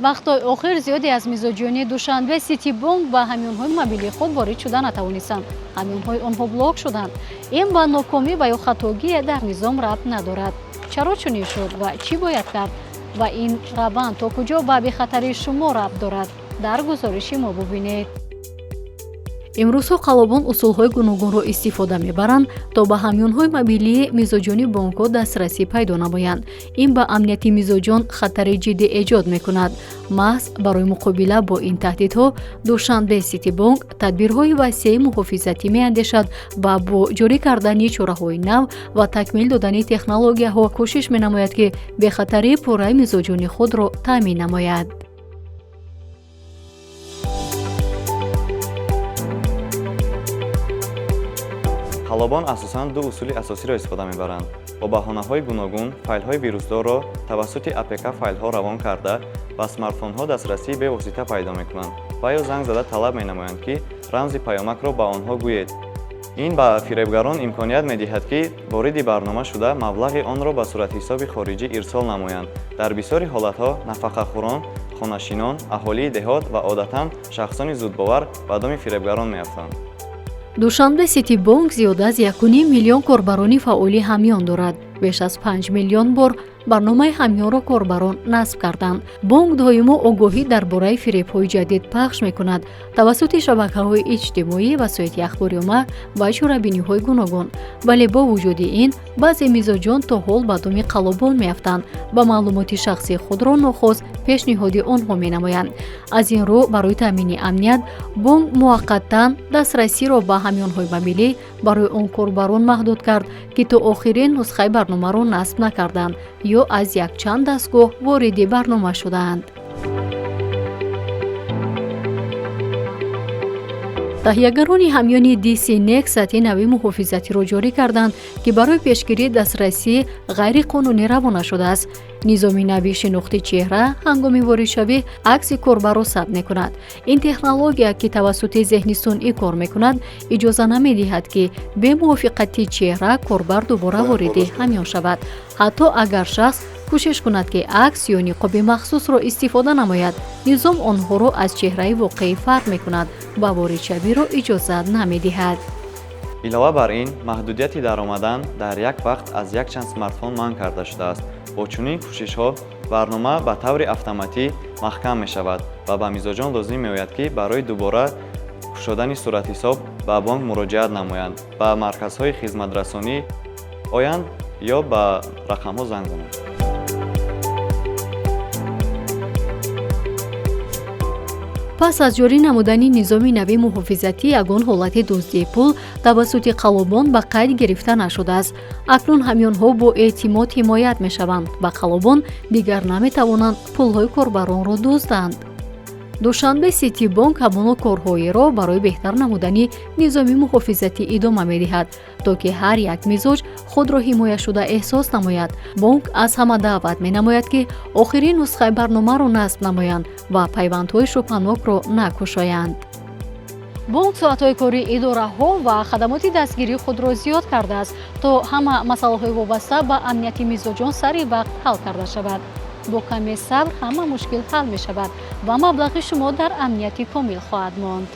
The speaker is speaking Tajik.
вақтҳои охир зиёде аз мизоҷиёни душанбе Ситибонк ба ҳамёнҳои мобилии худ ворид шуда натавонистанд. ҳамёнҳои онҳо блок шуданд. ин ба нокомӣ ва ё хатогие дар низом рабт надорад. чаро чунин шуд ва чӣ бояд кард? ва ин раванд то куҷо ба бехатарии шумо рабт дорад? дар гузориши мо бубинед. имрӯзҳо қалобон усулҳои гуногунро истифода мебаранд то ба ҳамёнҳои мобилии мизоҷони бонкҳо дастрасӣ пайдо намоянд. ин ба амнияти мизоҷон хатари ҷиддӣ эҷод мекунад. маҳз барои муқобила бо ин таҳдидҳо душанбе Ситибонк тадбирҳои васеъи муҳофизатӣ меандешад ва бо ҷорӣ кардани чораҳои нав ва такмил додани технологияҳо кӯшиш менамояд ки бехатарии пурраи мизоҷони худро таъмин намояд. қалобон асосан ду усули асосиро истифода мебаранд. бо баҳонаҳои гуногун файлҳои вирусдорро тавассути APK файлҳо равон карда ба смартфонҳо дастрасӣ бевосита пайдо мекунанд ва ё занг зада талаб менамоянд ки рамзи паёмакро ба онҳо гӯед. ин ба фиребгарон имконият медиҳад ки вориди барнома шуда маблағи онро ба суратҳисоби хориҷӣ ирсол намоянд. дар бисёри ҳолатҳо нафақахӯрон, хонашинон, аҳолии деҳот ва одатан шахсони зудбовар ба доми фиребгарон меафтанд. душанбе Ситибонк зиёда аз 1.5 миллион корбарони фаъоли ҳамён дорад. беш аз 5 миллион бор барномаи ҳамёнро корбарон насб карданд. бонк доимо огоҳӣ дар бораи фиребҳои ҷадид пахш мекунад тавассути шабакаҳои иҷтимоӣ, васоити ахбориомма ва чорабиниҳои гуногун. вале бо вуҷуди ин баъзе мизоҷон то ҳол ба доми қалобон меафтанд ва маълумоти шахсии худро нохоз пешниҳоди онҳо менамоянд. аз ин рӯ барои таъмини амният бонк муваққатан дастрасиро ба ҳамёнҳои мобилӣ барои он корбарон маҳдуд кард ки то охирин нусхаи барномаро насб накарданд ё аз якчанд дастгоҳ вориди барнома шудаанд. таҳиягарони ҳамёни DC NEC сатҳи нави муҳофизатиро ҷорӣ карданд ки барои пешгирии дастрасӣ ғайриқонунӣ равона шудааст. низоми нави шинохти чеҳра ҳангоми воридшавӣ акси корбарро сабт мекунад. ин технология ки тавассути зеҳни сунъӣ кор мекунад иҷоза намедиҳад ки бе мувофиқати чеҳра корбар дубора вориди ҳамён шавад. ҳатто агар шахс кӯшиш кунад ки акс ё ниқоби махсусро истифода намояд, низом онҳоро аз чеҳраи воқеӣ фарқ мекунад ва воридшавиро иҷозат намедиҳад. илова бар ин, маҳдудияти даромадан дар як вақт аз якчанд смартфон манъ карда шудааст. бо чунин кӯшишҳо барнома ба таври автоматӣ маҳкам мешавад ва ба мизоҷон лозим меояд ки барои дубора кушодани суратҳисоб ба бонк муроҷиат намоянд, ба марказҳои хизматрасонӣ оянд ё ба рақамҳо занг зананд. пас аз ҷорӣ намудани низоми нави муҳофизатӣ ягон ҳолати дуздии пул тавассути қалобон ба қайд гирифта нашудааст. акнун ҳамёнҳо бо эътимод ҳимоят мешаванд ва қалобон дигар наметавонанд пулҳои корбаронро дузданд. душанбе Ситибонк ҳамоно корҳоеро барои беҳтар намудани низоми муҳофизатӣ идома медиҳад, то ки ҳар як мизоҷ худро ҳимояшуда эҳсос намояд. бонк аз ҳама даъват менамояд ки охирин нусхаи барномаро насб намоянд ва пайвандҳои шубҳанокро накушоянд. бонк соатҳои кори идораҳо ва хадамоти дастгирии худро зиёд кардааст, то ҳама масъалаҳои вобаста ба амнияти мизоҷон сари вақт ҳал карда шавад. бо каме сабр ҳама мушкил ҳал мешавад ва маблағи шумо дар амнияти комил хоҳад монд.